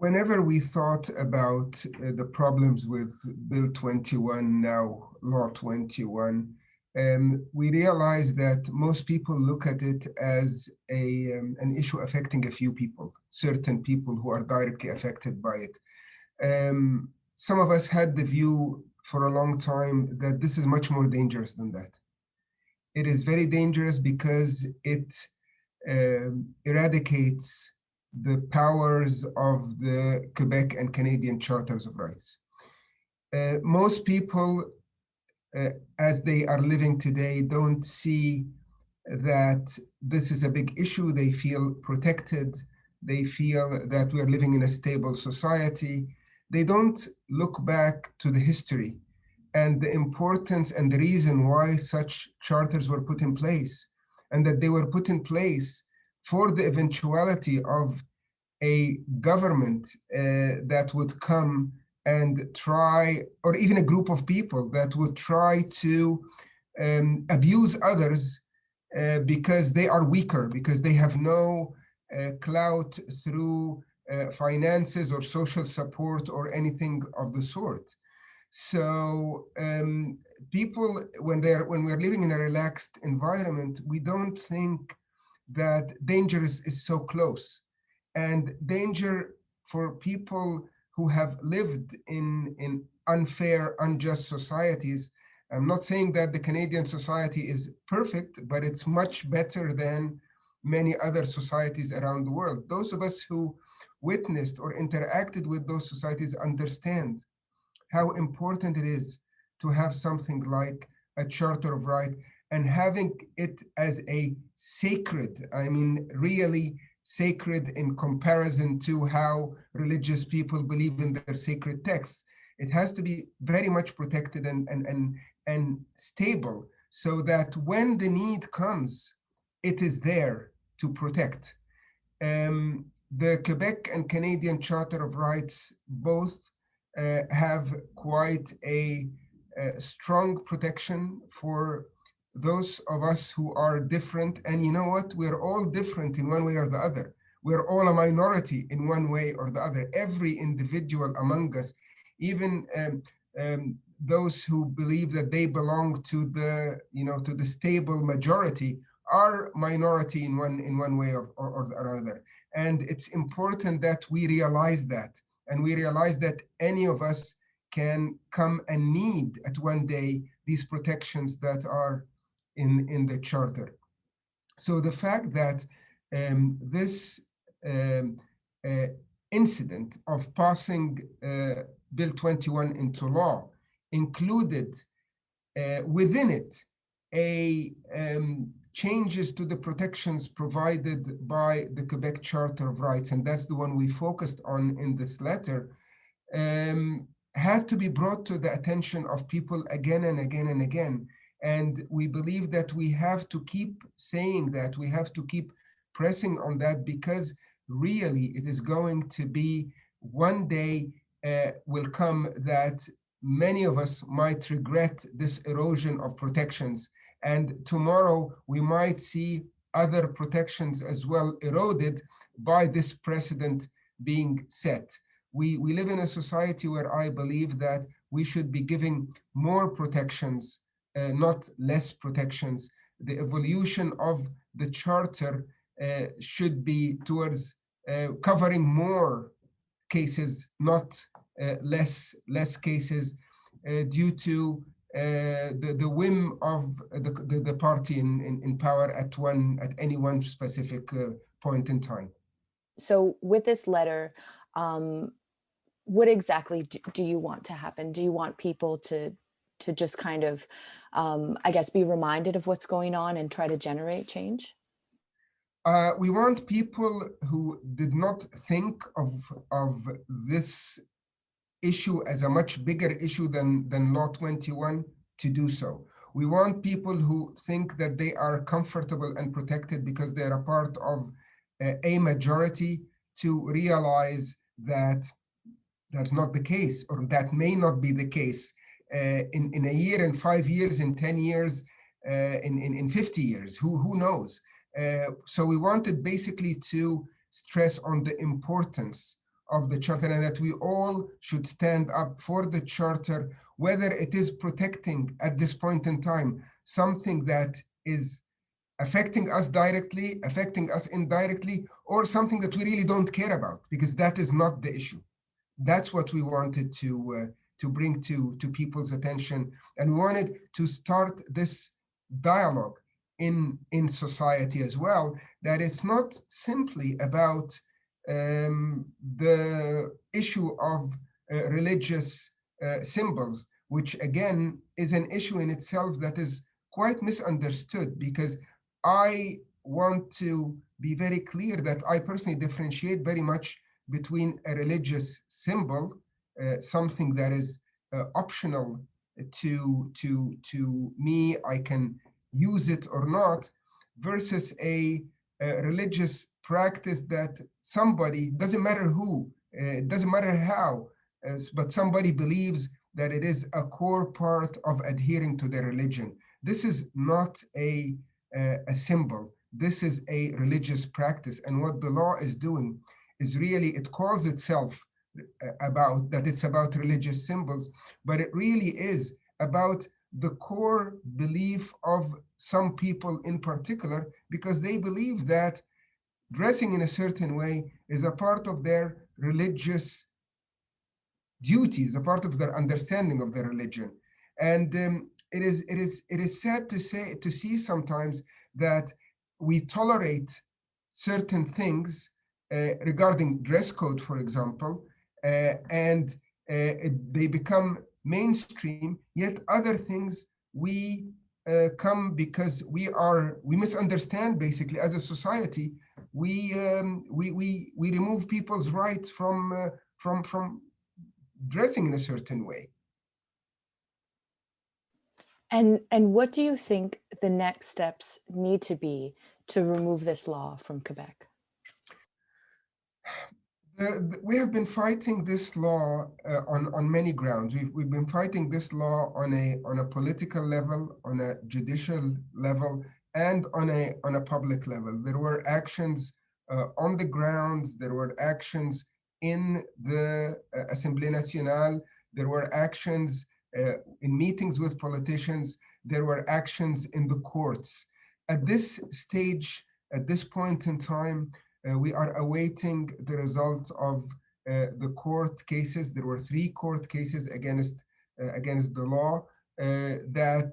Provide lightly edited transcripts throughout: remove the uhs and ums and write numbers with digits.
Whenever we thought about the problems with Bill 21, now Law 21, we realized that most people look at it as an issue affecting a few people, certain people who are directly affected by it. Some of us had the view for a long time that this is much more dangerous than that. It is very dangerous because it eradicates the powers of the Quebec and Canadian Charters of Rights. Most people, as they are living today, don't see that this is a big issue. They feel protected. They feel that we are living in a stable society. They don't look back to the history and the importance and the reason why such charters were put in place, and that they were put in place for the eventuality of a government that would come and try, or even a group of people that would try to abuse others because they are weaker, because they have no clout through finances or social support or anything of the sort. So people, when we're living in a relaxed environment, we don't think that danger is so close. And danger for people who have lived in unfair, unjust societies. I'm not saying that the Canadian society is perfect, but it's much better than many other societies around the world. Those of us who witnessed or interacted with those societies understand how important it is to have something like a Charter of Right, and having it as a sacred, I mean, really sacred in comparison to how religious people believe in their sacred texts. It has to be very much protected and stable, so that when the need comes, it is there to protect. The Quebec and Canadian Charter of Rights both have quite a strong protection for those of us who are different. And you know what? We're all different in one way or the other. We're all a minority in one way or the other. Every individual among us, even those who believe that they belong to the stable majority, are minority in one way or another. And it's important that we realize that. And we realize that any of us can come and need at one day these protections that are in the Charter. So the fact that this um, uh, incident of passing Bill 21 into law included within it a changes to the protections provided by the Quebec Charter of Rights, and that's the one we focused on in this letter, had to be brought to the attention of people again and again and again. And we believe that we have to keep saying that, we have to keep pressing on that, because really it is going to be one day will come that many of us might regret this erosion of protections. And tomorrow we might see other protections as well eroded by this precedent being set. We live in a society where I believe that we should be giving more protections, not less protections. The evolution of the Charter should be towards covering more cases, not less cases, due to the whim of the party in power at any one specific point in time. So with this letter, what exactly do you want to happen? Do you want people to just kind of, I guess, be reminded of what's going on and try to generate change? We want people who did not think of this issue as a much bigger issue than Law 21 to do so. We want people who think that they are comfortable and protected because they're a part of a majority to realize that that's not the case, or that may not be the case in a year, in 5 years, in 10 years, in 50 years, who knows? So we wanted basically to stress on the importance of the charter, and that we all should stand up for the charter, whether it is protecting at this point in time something that is affecting us directly, affecting us indirectly, or something that we really don't care about, because that is not the issue. That's what we wanted to bring to people's attention, and we wanted to start this dialogue in society as well, that it's not simply about the issue of religious symbols, which again is an issue in itself that is quite misunderstood, because I want to be very clear that I personally differentiate very much between a religious symbol, something that is optional to me, I can use it or not, versus a religious practice that somebody, doesn't matter who, doesn't matter how, but somebody believes that it is a core part of adhering to their religion. This is not a symbol. This is a religious practice. And what the law is doing is really, it calls itself about that it's about religious symbols, but it really is about the core belief of some people in particular, because they believe that dressing in a certain way is a part of their religious duties, a part of their understanding of their religion. And it is sad to see sometimes that we tolerate certain things regarding dress code, for example, and they become mainstream. Yet other things we come because we misunderstand, basically, as a society. We remove people's rights from dressing in a certain way. And what do you think the next steps need to be to remove this law from Quebec? We have been fighting this law on many grounds. We've been fighting this law on a political level, on a judicial level, and on a public level. There were actions on the grounds. There were actions in the Assemblée Nationale. There were actions in meetings with politicians. There were actions in the courts. At this stage, at this point in time, we are awaiting the results of the court cases. There were 3 court cases against the law that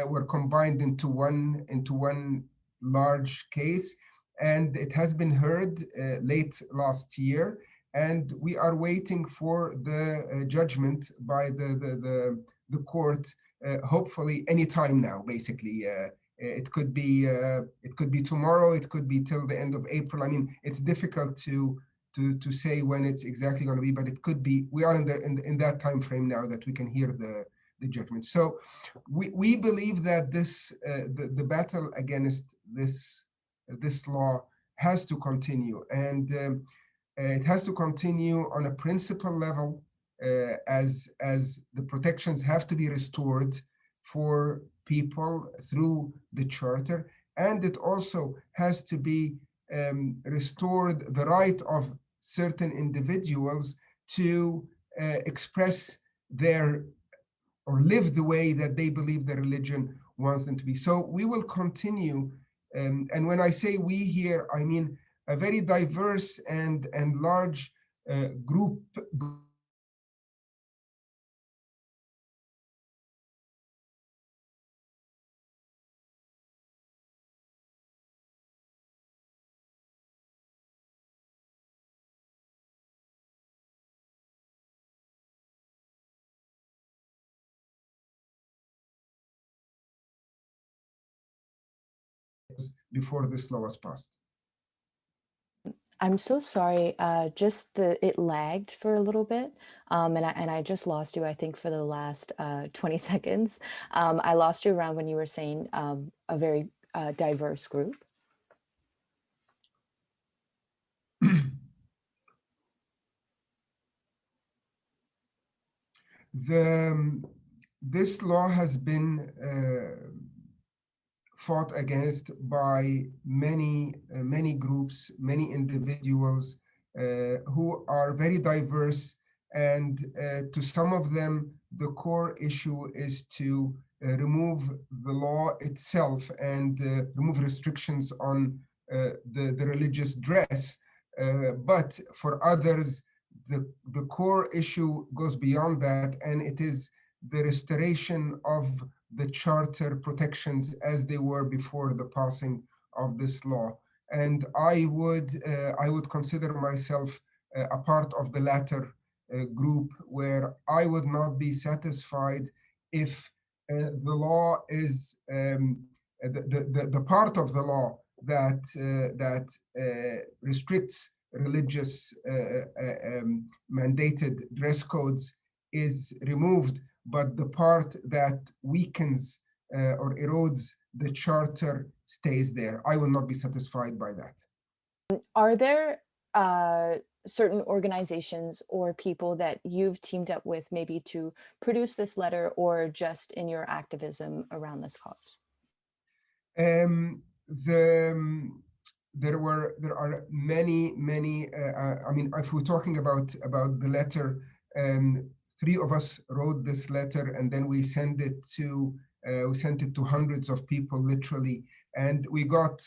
were combined into one large case, and it has been heard late last year. And we are waiting for the judgment by the court, hopefully any time now, basically. It could be tomorrow. It could be till the end of April. I mean, it's difficult to say when it's exactly going to be, but it could be. We are in that time frame now that we can hear the judgment. So we believe that the battle against this law has to continue, and it has to continue on a principle level, as the protections have to be restored for people through the charter, and it also has to be restored the right of certain individuals to express their or live the way that they believe their religion wants them to be. So we will continue, and when I say we here, I mean a very diverse and large group before this law was passed. I'm so sorry. It lagged for a little bit, and I just lost you, I think, for the last 20 seconds. I lost you around when you were saying a very diverse group. This law has been fought against by many groups, many individuals, who are very diverse, and to some of them, the core issue is to remove the law itself and remove restrictions on the religious dress. But for others, the core issue goes beyond that, and it is the restoration of the charter protections as they were before the passing of this law. And I would consider myself a part of the latter group, where I would not be satisfied if the law is the part of the law that restricts religious mandated dress codes is removed, but the part that weakens or erodes the charter stays there. I will not be satisfied by that. Are there certain organizations or people that you've teamed up with maybe to produce this letter, or just in your activism around this cause? There are many. I mean, if we're talking about the letter, three of us wrote this letter, and then we sent it to hundreds of people, literally, and we got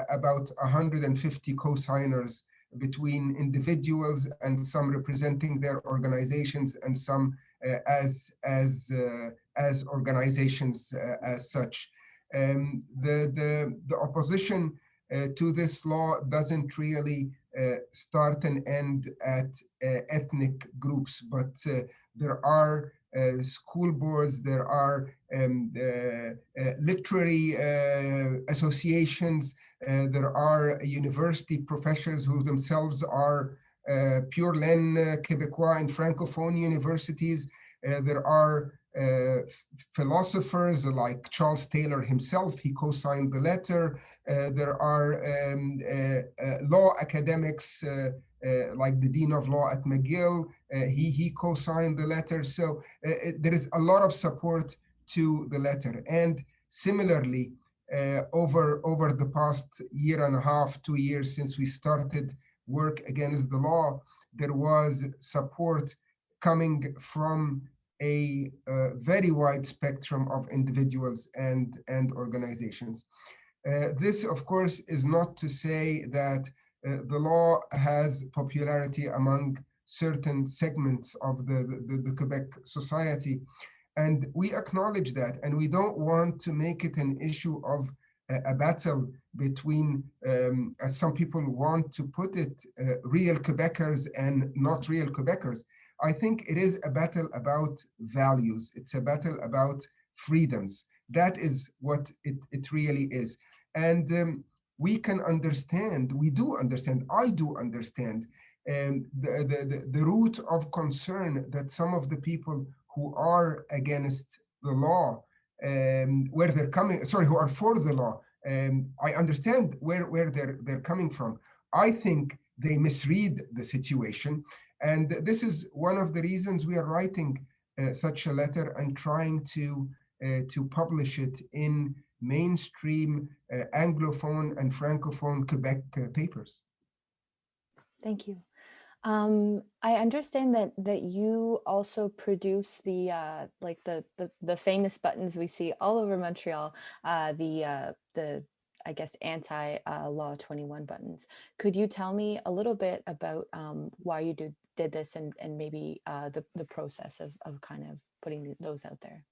about 150 co-signers between individuals and some representing their organizations and some as organizations as such. The opposition to this law doesn't really start and end at ethnic groups, but there are school boards, there are literary associations, there are university professors who themselves are pure laine Québécois and Francophone universities. There are philosophers like Charles Taylor himself, he co-signed the letter. There are law academics like the Dean of Law at McGill, he co-signed the letter. So there is a lot of support to the letter. And similarly, over the past year and a half, 2 years since we started work against the law, there was support coming from a very wide spectrum of individuals and organizations. This, of course, is not to say that the law has popularity among certain segments of the Quebec society. And we acknowledge that, and we don't want to make it an issue of a battle between, as some people want to put it, real Quebecers and not real Quebecers. I think it is a battle about values. It's a battle about freedoms. That is what it really is. And we can understand, we do understand, I do understand the root of concern that some of the people who are against the law, where they're coming, sorry, who are for the law, I understand where they're coming from. I think they misread the situation. And this is one of the reasons we are writing such a letter and trying to publish it in mainstream Anglophone and Francophone Quebec papers. Thank you. I understand that you also produce the like the famous buttons we see all over Montreal, the I guess anti-Law 21 buttons. Could you tell me a little bit about why you did this, and maybe the process of kind of putting those out there?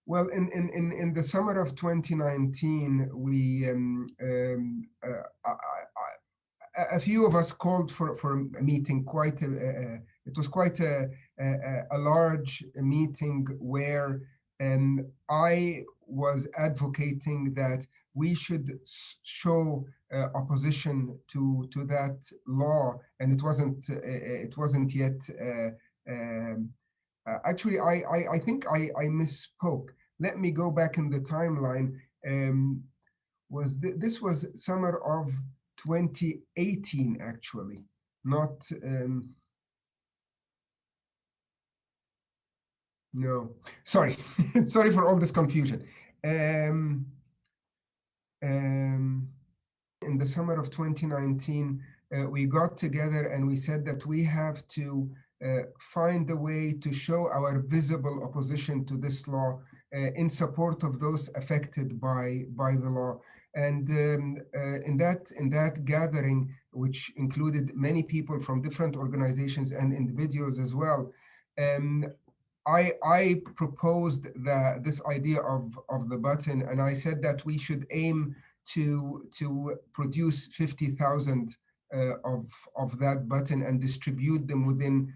Well, in the summer of 2019, we a few of us called for a meeting. It was quite a large meeting where I was advocating that we should show opposition to that law, and it wasn't yet. Actually, I think I misspoke. Let me go back in the timeline. This was summer of 2018, actually, not. No, sorry, sorry for all this confusion. In the summer of 2019, we got together and we said that we have to find a way to show our visible opposition to this law in support of those affected by the law. And in that gathering, which included many people from different organizations and individuals as well, I proposed this idea of the button, and I said that we should aim to produce 50,000 of that button and distribute them within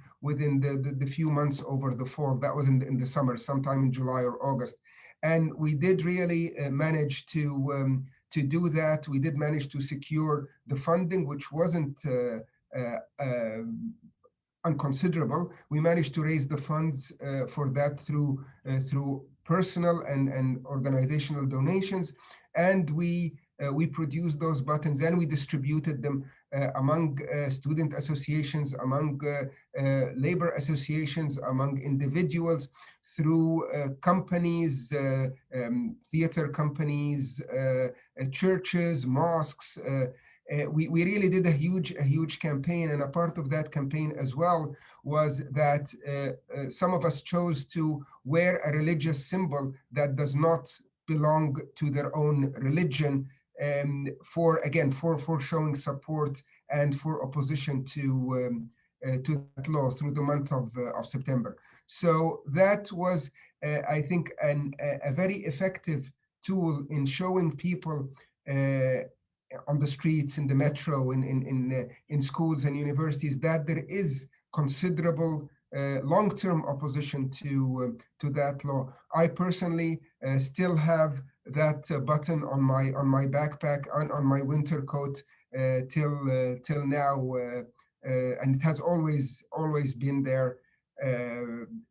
the few months over the fall. That was in the summer, sometime in July or August, and we did really manage to do that. We did manage to secure the funding, which wasn't unconsiderable. We managed to raise the funds for that through personal and organizational donations, and we produced those buttons and we distributed them among student associations, among labor associations, among individuals, through companies, theater companies, churches, mosques. We really did a huge campaign, and a part of that campaign as well was that some of us chose to wear a religious symbol that does not belong to their own religion, for showing support and for opposition to that law through the month of September. So that was, I think, a very effective tool in showing people on the streets, in the metro, in schools and universities, that there is considerable long-term opposition to that law. I personally still have that button on my backpack, on my winter coat till now, and it has always been there.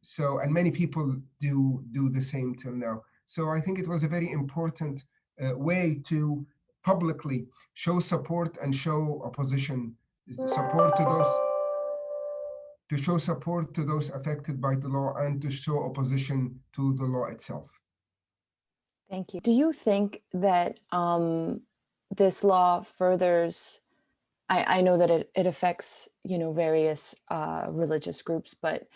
So, and many people do the same till now. So I think it was a very important way to publicly show support and show opposition, support to show support to those affected by the law and to show opposition to the law itself. Thank you. Do you think that this law furthers, I know that it affects, various religious groups, but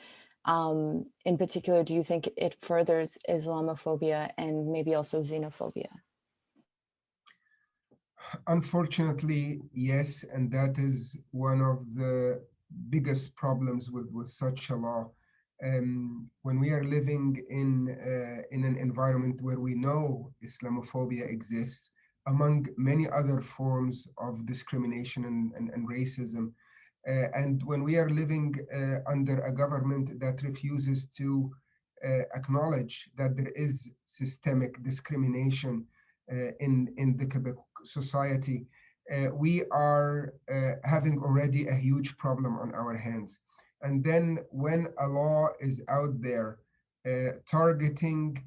in particular, do you think it furthers Islamophobia and maybe also xenophobia? Unfortunately, yes, and that is one of the biggest problems with such a law. When we are living in an environment where we know Islamophobia exists, among many other forms of discrimination and racism, and when we are living under a government that refuses to acknowledge that there is systemic discrimination in the Quebec society, we are having already a huge problem on our hands. And then when a law is out there targeting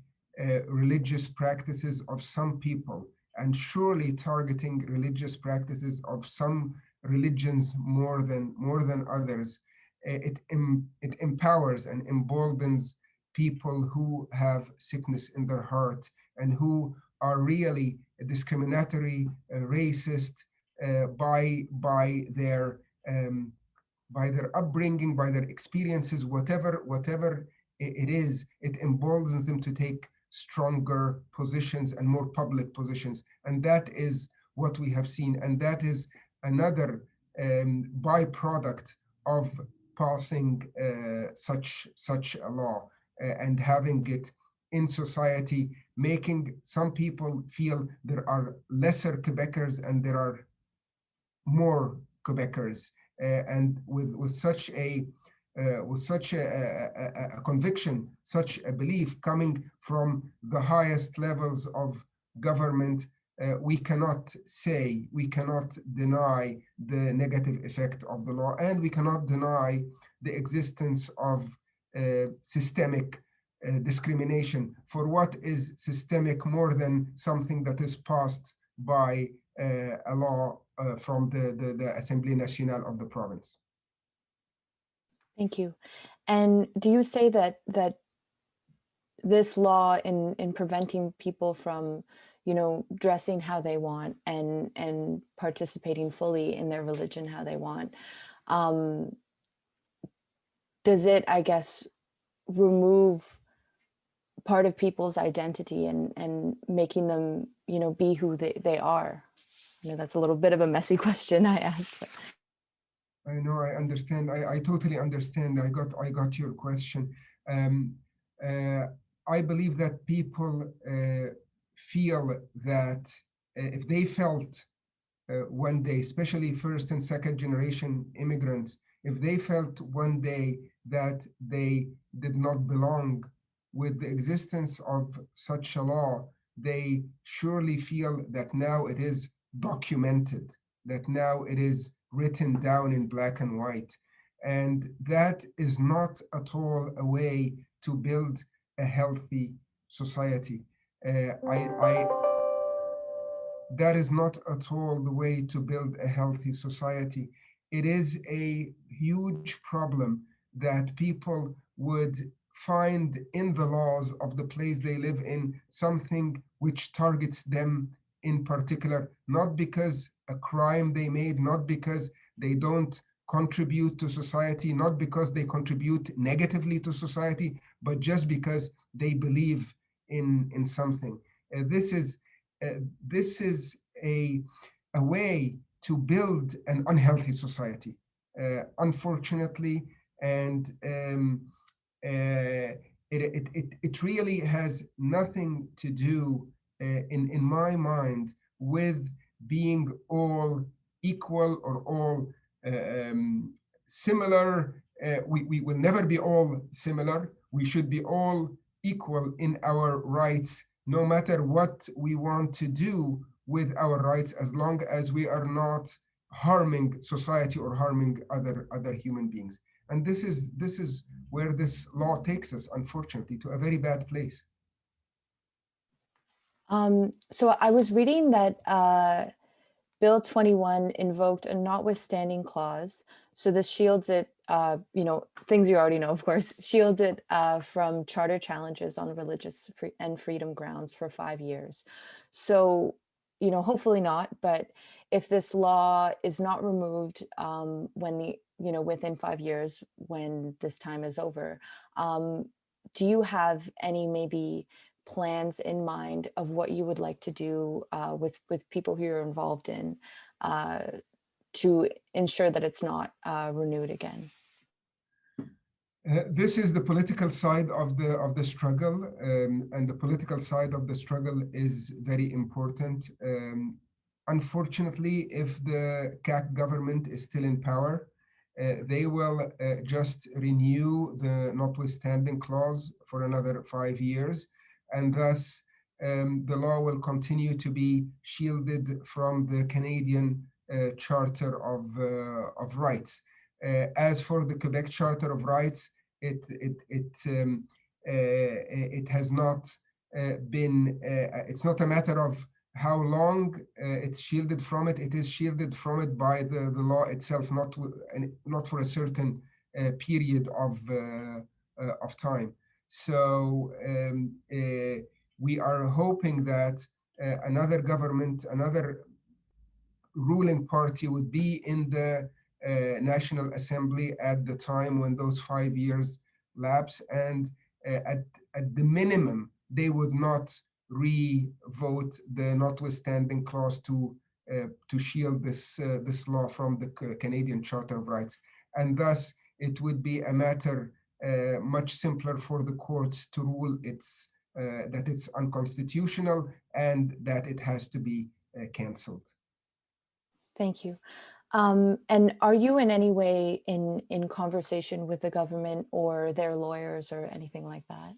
religious practices of some people, and surely targeting religious practices of some religions more than others, it empowers and emboldens people who have sickness in their heart and who are really discriminatory, racist by their upbringing, by their experiences, whatever it is. It emboldens them to take stronger positions and more public positions, and that is what we have seen, and that is another byproduct of passing such a law and having it in society, making some people feel there are lesser Quebecers and there are more Quebecers, and with such a conviction, such a belief coming from the highest levels of government, we cannot deny the negative effect of the law, and we cannot deny the existence of systemic discrimination. For what is systemic more than something that is passed by a law from the Assemblée Nationale of the province? Thank you. And do you say that this law in preventing people from, dressing how they want and participating fully in their religion how they want. Does it, I guess, remove part of people's identity and making them, be who they are? That's a little bit of a messy question I asked. I know, I understand. I totally understand. I got your question. Um, I believe that people feel that if they felt one day, especially first and second generation immigrants, if they felt one day that they did not belong with the existence of such a law, they surely feel that now it is documented, that now it is written down in black and white. And that is not at all a way to build a healthy society. That is not at all the way to build a healthy society. It is a huge problem that people would find in the laws of the place they live in something which targets them in particular, not because a crime they made, not because they don't contribute to society, not because they contribute negatively to society, but just because they believe in something. This is this is a way to build an unhealthy society, unfortunately, and it really has nothing to do, in my mind, with being all equal or all similar. We will never be all similar. We should be all equal in our rights, no matter what we want to do with our rights, as long as we are not harming society or harming other human beings. And this is where this law takes us, unfortunately, to a very bad place. So I was reading that Bill 21 invoked a notwithstanding clause. So this shields it, things you already know, of course, shields it from charter challenges on religious and freedom grounds for 5 years. So, hopefully not, but if this law is not removed within 5 years, when this time is over, do you have any maybe plans in mind of what you would like to do with people who you're involved in to ensure that it's not renewed again? This is the political side of the struggle, and the political side of the struggle is very important. Unfortunately, if the CAC government is still in power, they will just renew the notwithstanding clause for another 5 years, and thus the law will continue to be shielded from the Canadian Charter of Rights. As for the Quebec Charter of Rights, it has not been. It's not a matter of how long it's shielded from it. It is shielded from it by the law itself, not for a certain period of time. So we are hoping that another government, another ruling party would be in the National Assembly at the time when those 5 years lapse, and at the minimum, they would not re-vote the notwithstanding clause to shield this law from the Canadian Charter of Rights, and thus it would be a matter much simpler for the courts to rule that it's unconstitutional and that it has to be cancelled. Thank you. And are you in any way in conversation with the government or their lawyers or anything like that?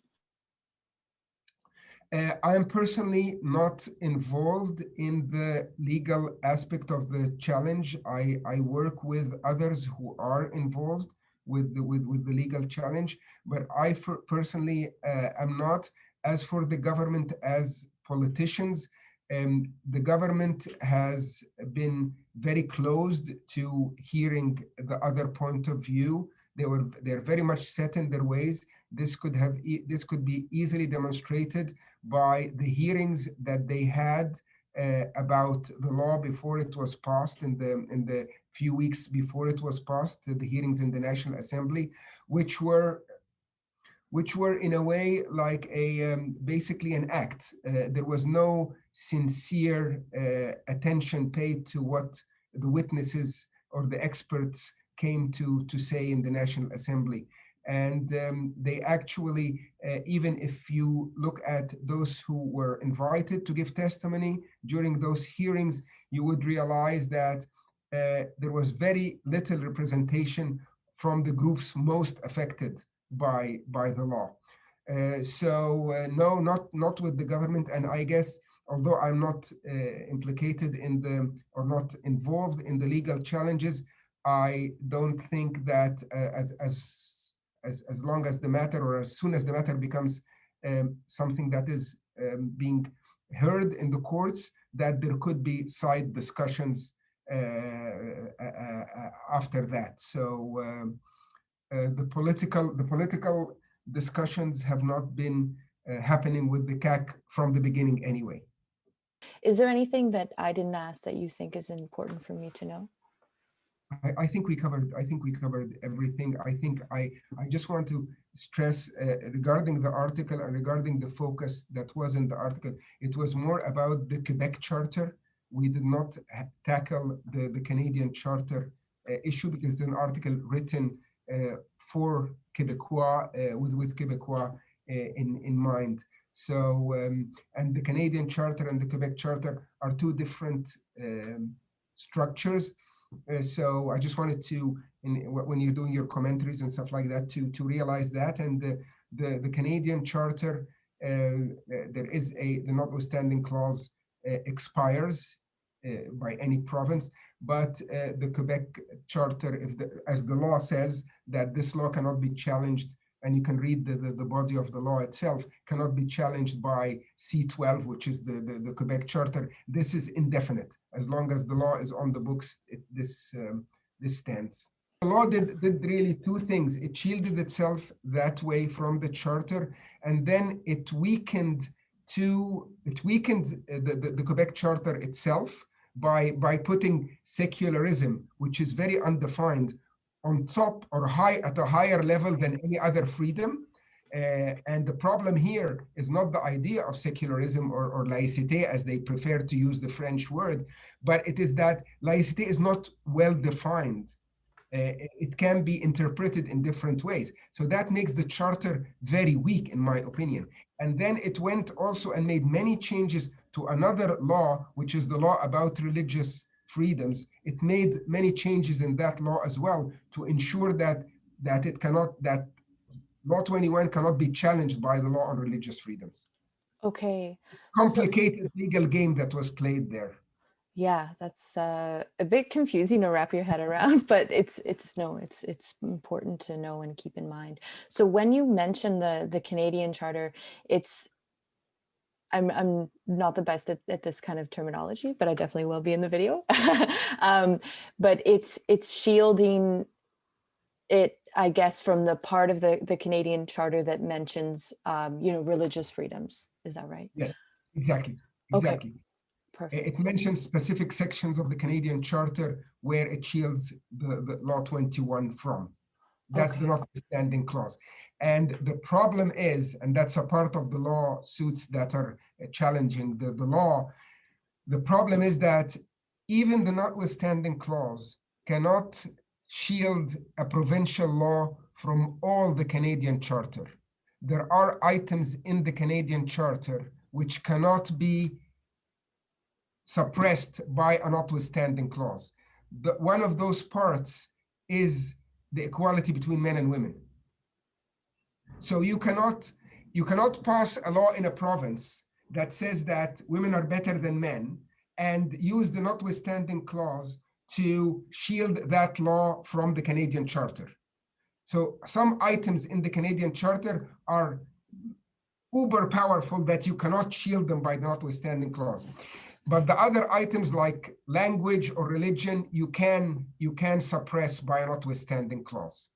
I am personally not involved in the legal aspect of the challenge. I work with others who are involved with the legal challenge, but I personally am not. As for the government, as politicians, the government has been very closed to hearing the other point of view. They're very much set in their ways. This could be easily demonstrated by the hearings that they had about the law before it was passed, in the few weeks before it was passed, the hearings in the National Assembly, which were in a way like a basically an act. There was no sincere attention paid to what the witnesses or the experts came to say in the National Assembly. And they actually, even if you look at those who were invited to give testimony during those hearings, you would realize that there was very little representation from the groups most affected by the law. No, not with the government. And I guess, although I'm not implicated in or not involved in the legal challenges, I don't think that as long as the matter, or as soon as the matter becomes something that is being heard in the courts, that there could be side discussions after that. So the political discussions have not been happening with the CAC from the beginning anyway. Is there anything that I didn't ask that you think is important for me to know? I think we covered everything. I just want to stress regarding the article and regarding the focus that was in the article, it was more about the Quebec Charter. We did not tackle the Canadian Charter issue, because it's an article written for Quebecois, with Quebecois in mind. So, and the Canadian Charter and the Quebec Charter are two different structures. So I just wanted to, when you're doing your commentaries and stuff like that, to realize that. And the Canadian Charter, there is the notwithstanding clause expires by any province, but the Quebec Charter, as the law says, that this law cannot be challenged, and you can read the body of the law itself, cannot be challenged by C12, which is the Quebec Charter. This is indefinite. As long as the law is on the books, this stands. The law did really two things. It shielded itself that way from the Charter, and then it weakened the Quebec Charter itself by putting secularism, which is very undefined, on top or at a higher level than any other freedom. And the problem here is not the idea of secularism or laïcité, as they prefer to use the French word, but it is that laïcité is not well defined. It can be interpreted in different ways. So that makes the Charter very weak, in my opinion. And then it went also and made many changes to another law, which is the law about religious freedoms. It made many changes in that law as well to ensure that Law 21 cannot be challenged by the law on religious freedoms. Okay. Complicated legal game that was played there. Yeah, that's a bit confusing to wrap your head around, but it's important to know and keep in mind. So when you mention the Canadian Charter, I'm not the best at this kind of terminology, but I definitely will be in the video. But it's shielding it, I guess, from the part of the Canadian Charter that mentions religious freedoms. Is that right? Yes, exactly. Okay. Perfect. It mentions specific sections of the Canadian Charter where it shields the Law 21 from. That's the notwithstanding clause. And the problem is, and that's a part of the lawsuits that are challenging the law, the problem is that even the notwithstanding clause cannot shield a provincial law from all the Canadian Charter. There are items in the Canadian Charter which cannot be suppressed by a notwithstanding clause. One of those parts is the equality between men and women. So you cannot pass a law in a province that says that women are better than men and use the notwithstanding clause to shield that law from the Canadian Charter. So some items in the Canadian Charter are uber powerful that you cannot shield them by the notwithstanding clause. But the other items like language or religion, you can suppress by a notwithstanding clause.